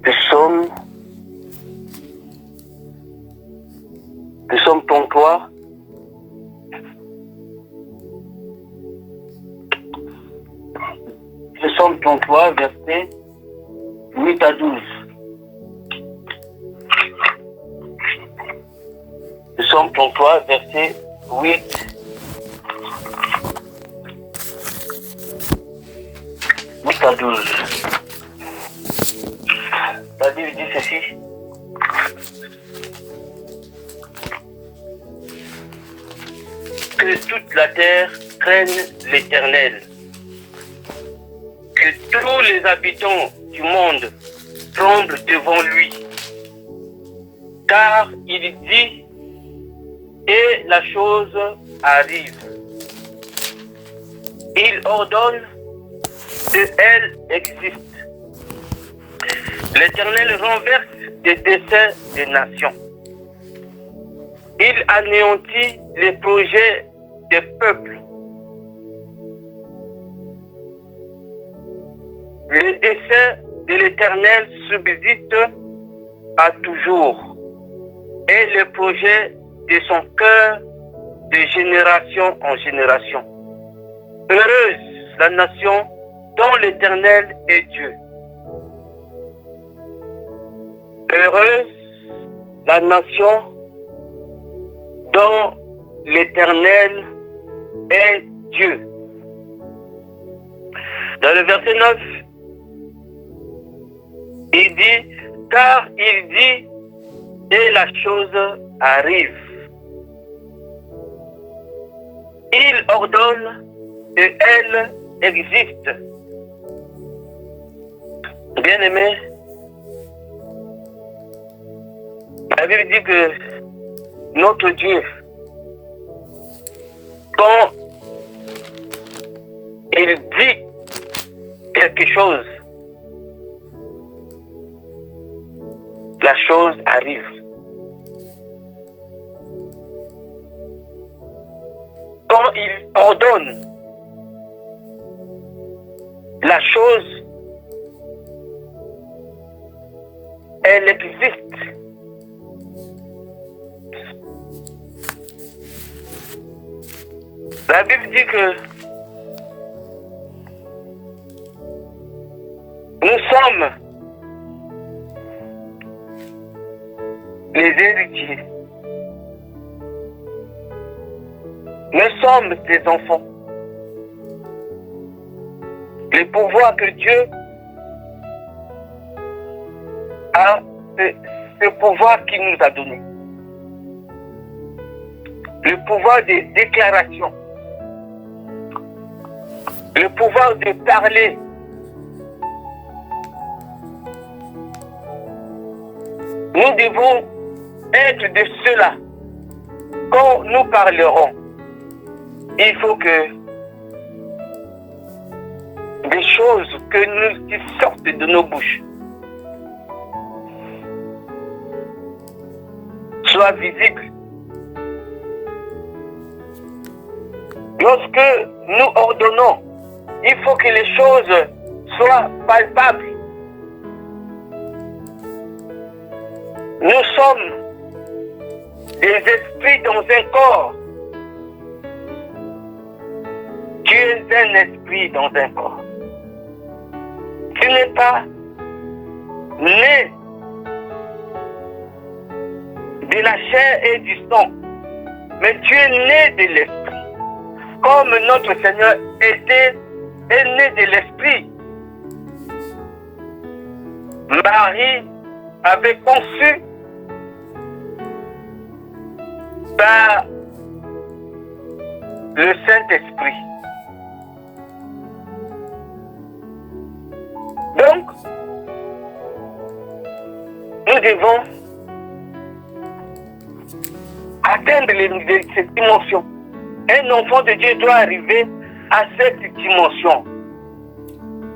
Nous sommes ton toit. Nous sommes ton toit, verset 8 à 12. Nous sommes ton toit, verset 8 à 12. La Bible dit ceci. Que toute la terre craigne l'Éternel. Que tous les habitants du monde tremblent devant lui. Car il dit, et la chose arrive. Il ordonne, et elle existe. L'Éternel renverse des desseins des nations. Il anéantit les projets des peuples. Les desseins de l'Éternel subsistent à toujours, et les projets de son cœur de génération en génération. Heureuse la nation dont l'Éternel est Dieu. Heureuse la nation dont l'Éternel est Dieu. Dans le verset 9, il dit, car il dit, et la chose arrive. Il ordonne, et elle existe. Bien-aimés, la Bible dit que notre Dieu, quand il dit quelque chose, la chose arrive. Quand il ordonne, la chose, elle existe. La Bible dit que nous sommes les héritiers. Nous sommes ses enfants. Le pouvoir que Dieu a, ce pouvoir qu'il nous a donné. Le pouvoir de déclaration. Le pouvoir de parler. Nous devons être de ceux-là. Quand nous parlerons, il faut que des choses qui sortent de nos bouches soient visibles. Lorsque nous ordonnons, il faut que les choses soient palpables. Nous sommes des esprits dans un corps. Tu es un esprit dans un corps. Tu n'es pas né de la chair et du sang, mais tu es né de l'esprit. Comme notre Seigneur est né de l'esprit. Marie avait conçu par le Saint-Esprit. Donc, nous devons atteindre cette dimension. Un enfant de Dieu doit arriver à cette dimension.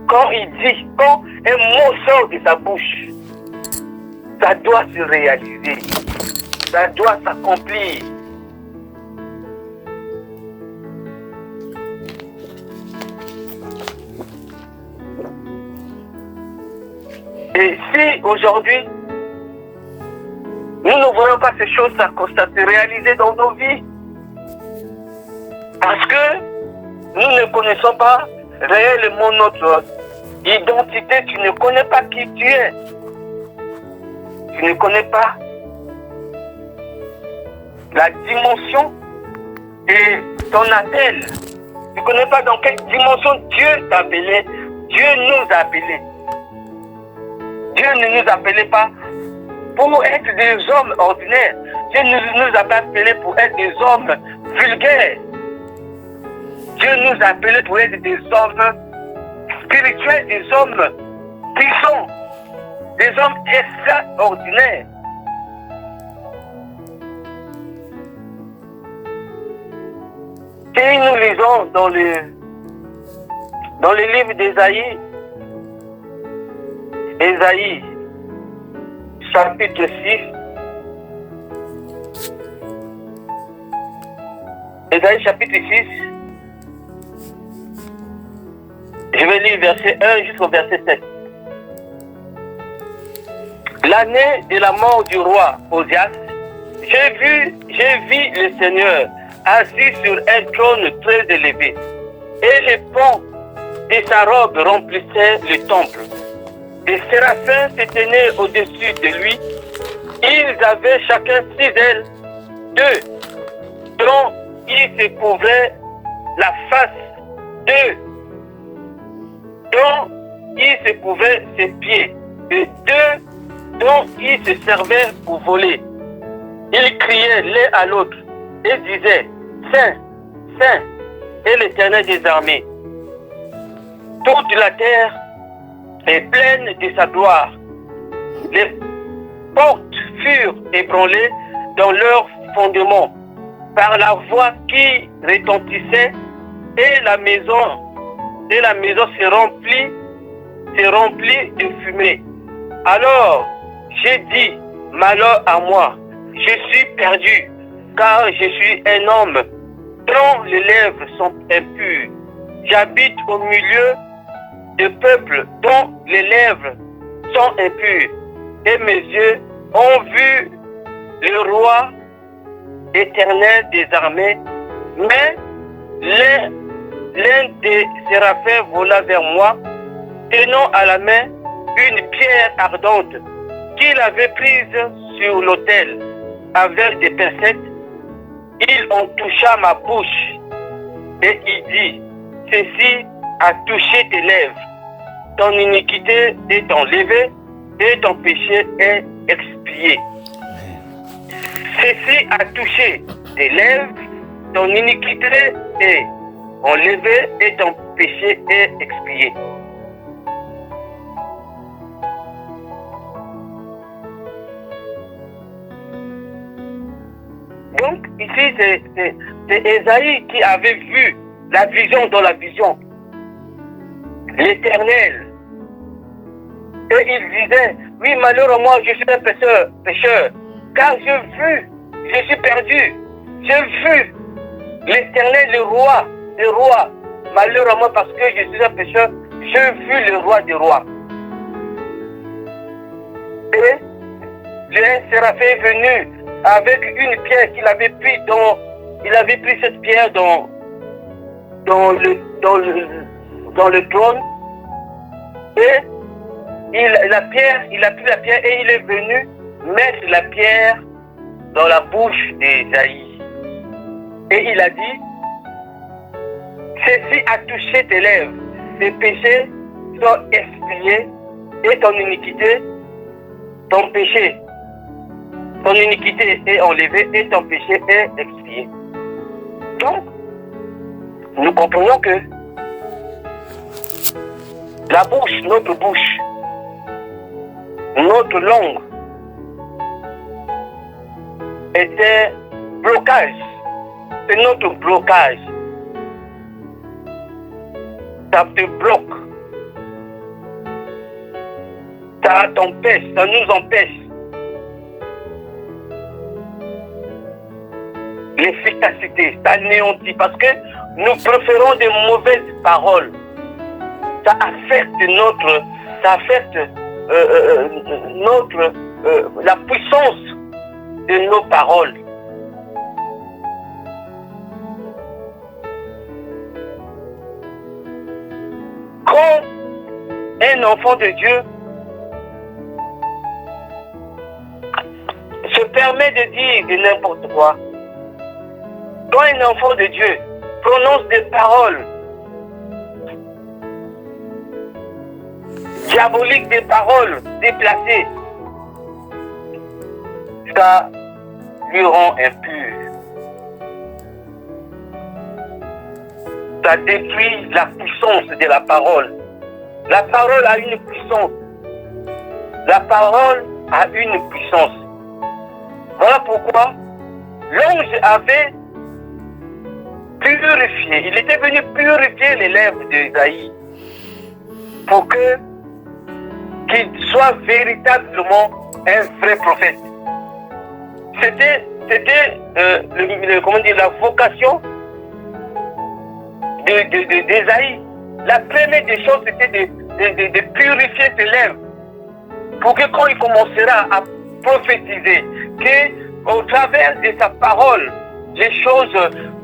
Quand il dit, quand un mot sort de sa bouche, ça doit se réaliser. Ça doit s'accomplir. Et si aujourd'hui, nous ne voyons pas ces choses se réaliser dans nos vies, parce que nous ne connaissons pas réellement notre identité, tu ne connais pas qui tu es. Tu ne connais pas la dimension de ton appel. Tu ne connais pas dans quelle dimension Dieu t'a appelé. Dieu nous a appelés. Dieu ne nous appelait pas pour être des hommes ordinaires. Dieu ne nous a pas appelés pour être des hommes vulgaires. Dieu nous a appelés pour être des hommes spirituels, des hommes puissants, des hommes extraordinaires. Et nous lisons dans le livre d'Ésaïe, Ésaïe, chapitre 6, Ésaïe chapitre 6, je vais lire verset 1 jusqu'au verset 7. L'année de la mort du roi Osias, j'ai vu le Seigneur assis sur un trône très élevé, et les pans de sa robe remplissaient le temple. Des séraphins se tenaient au-dessus de lui. Ils avaient chacun 6 ailes, 2 dont ils se couvraient la face, 2 dont ils se couvraient ses pieds, et 2 dont ils se servaient pour voler. Ils criaient l'un à l'autre et disaient: Saint, Saint est l'Éternel des armées. Toute la terre est pleine de sa gloire. Les portes furent ébranlées dans leur fondement par la voix qui retentissait, et la maison se remplit de fumée. Alors j'ai dit: malheur à moi, je suis perdu, car je suis un homme dont les lèvres sont impures. J'habite au milieu de peuples dont les lèvres sont impures, et mes yeux ont vu le roi éternel des armées. Mais l'un des séraphins vola vers moi, tenant à la main une pierre ardente qu'il avait prise sur l'autel avec des pincettes. Il en toucha ma bouche et il dit: ceci a touché tes lèvres. Ton iniquité est enlevée et ton péché est expié. Ceci a touché tes lèvres, ton iniquité est enlevée et ton péché est expié. Donc ici c'est Ésaïe qui avait vu la vision dans la vision, l'Éternel. Et il disait: oui, malheureusement, je suis un pécheur, car je suis perdu. J'ai vu l'Éternel, le roi. Malheureusement, parce que je suis un pécheur, j'ai vu le roi des rois. Et le séraphin est venu avec une pierre qu'il avait pris il avait pris cette pierre dans le trône, et il a pris la pierre et il est venu mettre la pierre dans la bouche d'Ésaïe. Et il a dit: ceci a touché tes lèvres, tes péchés sont expiés et ton iniquité, ton péché, ton iniquité est enlevée et ton péché est expié. Donc, nous comprenons que la bouche, notre langue était blocage. C'est notre blocage. Ça te bloque. Ça t'empêche, ça nous empêche l'efficacité, ça anéantit, parce que nous préférons des mauvaises paroles. Ça affecte la puissance de nos paroles. Quand un enfant de Dieu se permet de dire de n'importe quoi, quand un enfant de Dieu prononce des paroles diaboliques, des paroles déplacées, ça lui rend impur. Ça détruit la puissance de la parole. La parole a une puissance. La parole a une puissance. Voilà pourquoi l'ange avait purifié. Il était venu purifier les lèvres d'Ésaïe pour qu'il soit véritablement un vrai prophète. C'était la vocation d'Ésaïe. La première des choses, c'était de purifier ses lèvres pour que quand il commencera à prophétiser, qu'au travers de sa parole, les choses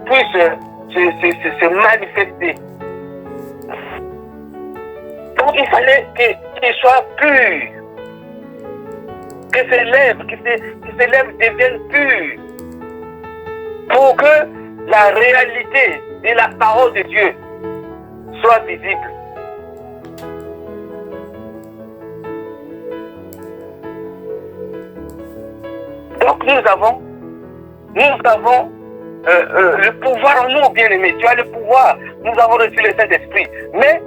puissent se manifester. Donc il fallait qu'il soit pur, que ses lèvres deviennent pures, pour que la réalité de la parole de Dieu soit visible. Donc nous avons le pouvoir en nous, bien-aimés. Tu as le pouvoir. Nous avons reçu le Saint-Esprit. Mais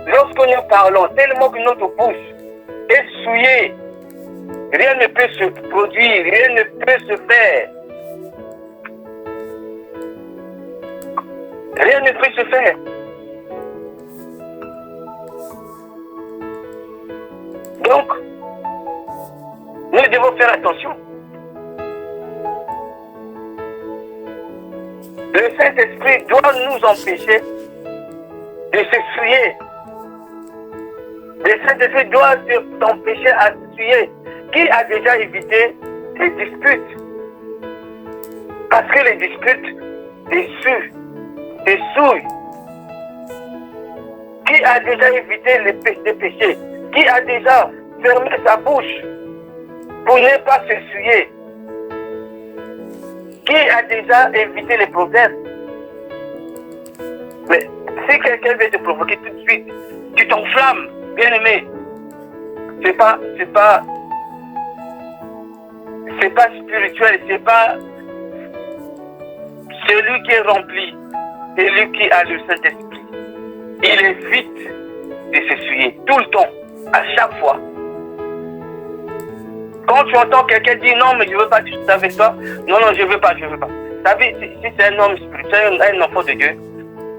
lorsque nous parlons, tellement que notre bouche est souillée, rien ne peut se produire, rien ne peut se faire. Rien ne peut se faire. Donc, nous devons faire attention. Le Saint-Esprit doit nous empêcher de s'essuyer. Le Saint-Esprit doit t'empêcher à s'essuyer. Qui a déjà évité les disputes? Parce que les disputes dessouillent. Qui a déjà évité les péchés? Qui a déjà fermé sa bouche pour ne pas s'essuyer? Qui a déjà évité les problèmes? Mais si quelqu'un veut te provoquer tout de suite, tu t'enflammes, bien aimé. C'est pas spirituel, c'est pas celui qui est rempli, c'est lui qui a le Saint-Esprit. Il évite de s'essuyer tout le temps, à chaque fois. Quand tu entends quelqu'un dire non, mais je ne veux pas discuter avec toi, non, je ne veux pas. Ça veut dire, si c'est un homme spirituel, un enfant de Dieu,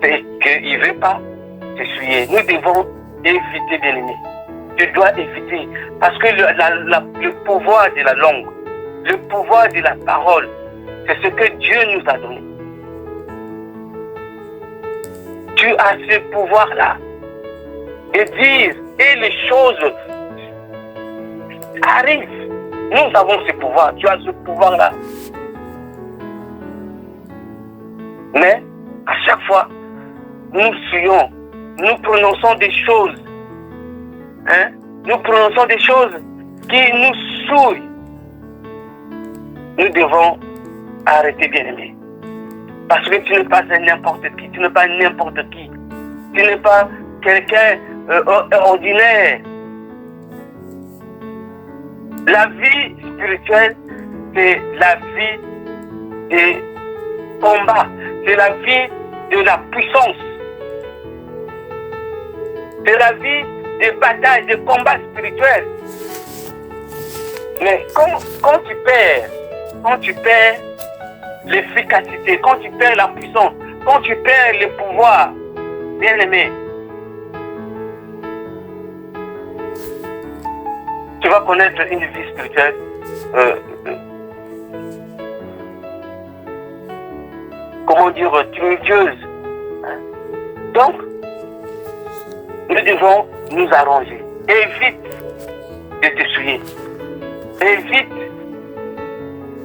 c'est qu'il ne veut pas s'essuyer. Nous devons éviter, bien-aimé. Tu dois éviter. Parce que le pouvoir de la langue, le pouvoir de la parole, c'est ce que Dieu nous a donné. Tu as ce pouvoir-là de dire et les choses arrivent. Nous avons ce pouvoir. Tu as ce pouvoir-là. Mais à chaque fois, nous fuyons, nous prononçons des choses. Nous prononçons des choses qui nous souillent. Nous devons arrêter, bien-aimés. Parce que tu n'es pas n'importe qui, tu n'es pas n'importe qui. Tu n'es pas quelqu'un ordinaire. La vie spirituelle, c'est la vie des combats. C'est la vie de la puissance. C'est la vie des batailles, des combats spirituels. Mais quand tu perds l'efficacité, quand tu perds la puissance, quand tu perds le pouvoir, bien aimé, tu vas connaître une vie spirituelle comment dire, tumultueuse. Donc, nous devons nous arranger. Évite de te souiller. Évite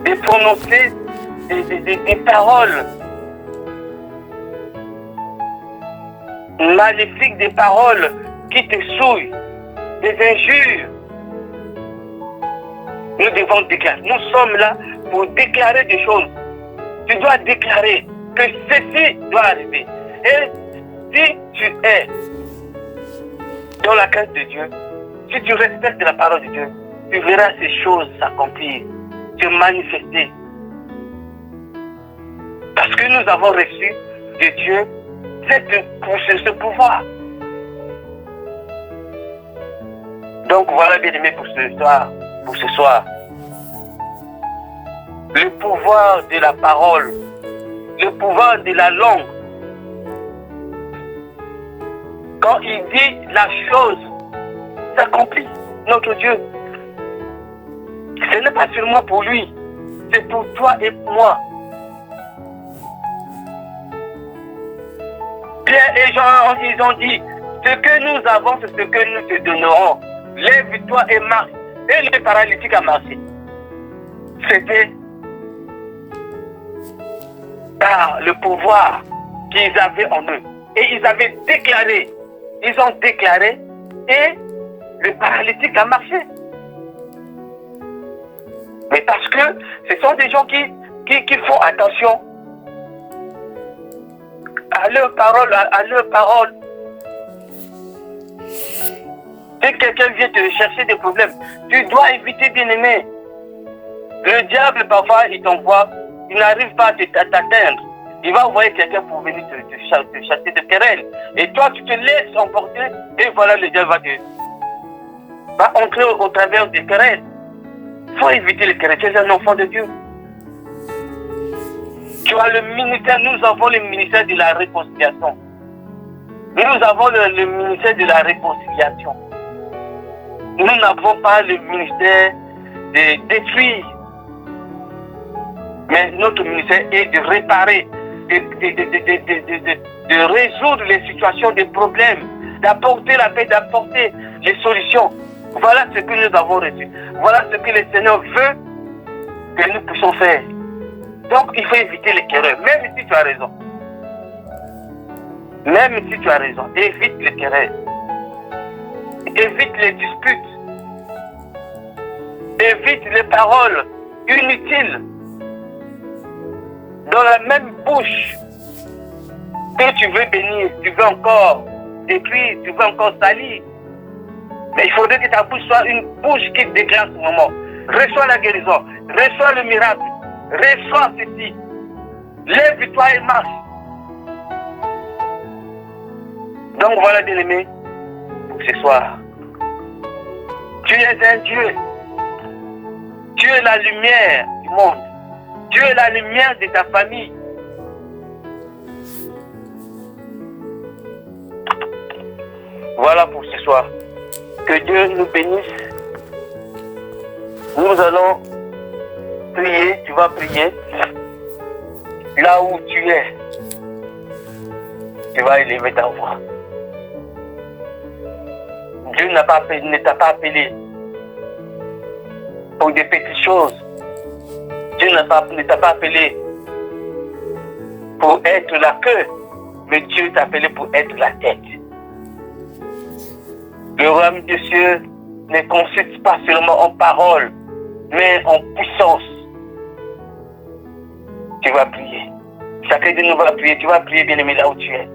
de prononcer des paroles maléfiques, des paroles qui te souillent, des injures. Nous devons déclarer. Nous sommes là pour déclarer des choses. Tu dois déclarer que ceci doit arriver. Et si tu es dans la crainte de Dieu, si tu respectes la parole de Dieu, tu verras ces choses s'accomplir, se manifester. Parce que nous avons reçu de Dieu ce pouvoir. Donc voilà, bien aimé, pour ce soir. Le pouvoir de la parole, le pouvoir de la langue. Quand il dit la chose s'accomplit, notre Dieu. Ce n'est pas seulement pour lui, c'est pour toi et pour moi. Pierre et Jean, ils ont dit, ce que nous avons, c'est ce que nous te donnerons. Lève-toi et marche. Et le paralytique a marché. C'était par le pouvoir qu'ils avaient en eux. Et ils avaient déclaré. Ils ont déclaré et le paralytique a marché. Mais parce que ce sont des gens qui font attention à leurs paroles, Si quelqu'un vient te chercher des problèmes, tu dois éviter, bien-aimé. Le diable, parfois, il t'envoie, il n'arrive pas à t'atteindre. Il va envoyer quelqu'un pour venir te chasser de querelles. Et toi, tu te laisses emporter, et voilà, le diable va entrer au travers des querelles. Il faut éviter les querelles. Tu es un enfant de Dieu. Tu as le ministère, nous avons le ministère de la réconciliation. Nous avons le ministère de la réconciliation. Nous n'avons pas le ministère de détruire. Mais notre ministère est de réparer, de résoudre les situations, des problèmes, d'apporter la paix, d'apporter les solutions. Voilà ce que nous avons reçu. Voilà ce que le Seigneur veut que nous puissions faire. Donc, il faut éviter les querelles, même si tu as raison. Même si tu as raison, évite les querelles. Évite les disputes. Évite les paroles inutiles. Dans la même bouche que tu veux bénir, tu veux encore détruire, tu veux encore salir. Mais il faudrait que ta bouche soit une bouche qui déclare ce moment. Reçois la guérison, reçois le miracle, reçois ceci. Lève-toi et marche. Donc voilà, bien-aimé, pour ce soir. Tu es un Dieu. Tu es la lumière du monde. Tu es la lumière de ta famille. Voilà pour ce soir. Que Dieu nous bénisse. Nous allons prier. Tu vas prier. Là où tu es, tu vas élever ta voix. Dieu ne t'a pas appelé pour des petites choses. Dieu ne t'a pas appelé pour être la queue, mais Dieu t'a appelé pour être la tête. Le royaume des cieux ne consiste pas seulement en paroles, mais en puissance. Tu vas prier. Chacun de nous va prier. Tu vas prier, bien-aimé, là où tu es.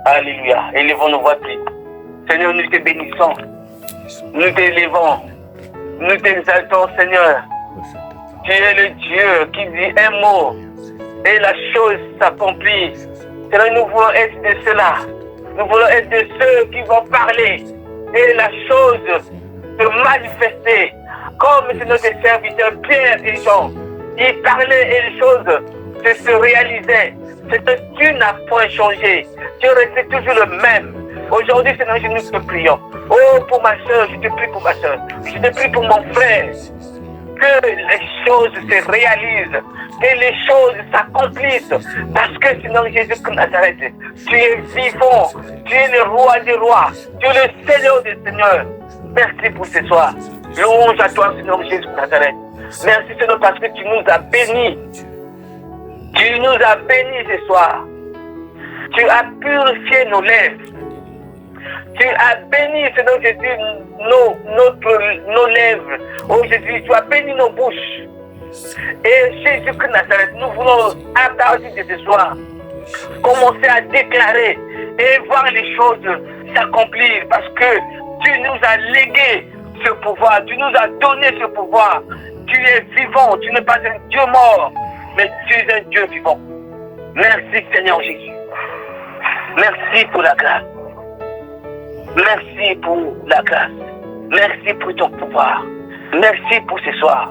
Alléluia. Élevons nos voix de prière. Seigneur, nous te bénissons. Nous t'élevons. Nous t'exaltons, Seigneur. Tu es le Dieu qui dit un mot et la chose s'accomplit. Seigneur, nous voulons être de cela. Nous voulons être de ceux qui vont parler et la chose se manifester. Comme c'est notre serviteur Pierre et Jean. Ils parlaient et les choses se réalisaient. C'est que tu n'as point changé. Tu restes toujours le même. Aujourd'hui, Seigneur, nous te prions. Oh, pour ma soeur, je te prie pour ma soeur. Je te prie pour mon frère. Que les choses se réalisent. Que les choses s'accomplissent. Parce que, Seigneur Jésus de Nazareth, tu es vivant. Tu es le roi des rois. Tu es le Seigneur des seigneurs. Merci pour ce soir. Louange à toi, Seigneur Jésus de Nazareth. Merci, Seigneur, parce que tu nous as bénis. Tu nous as bénis ce soir. Tu as purifié nos lèvres. Tu as béni, Seigneur Jésus, nos lèvres. Oh Jésus, tu as béni nos bouches. Et Jésus-Christ de Nazareth, nous voulons, à partir de ce soir, commencer à déclarer et voir les choses s'accomplir parce que tu nous as légué ce pouvoir, tu nous as donné ce pouvoir. Tu es vivant, tu n'es pas un Dieu mort, mais tu es un Dieu vivant. Merci Seigneur Jésus. Merci pour la grâce. Merci pour la grâce. Merci pour ton pouvoir. Merci pour ce soir.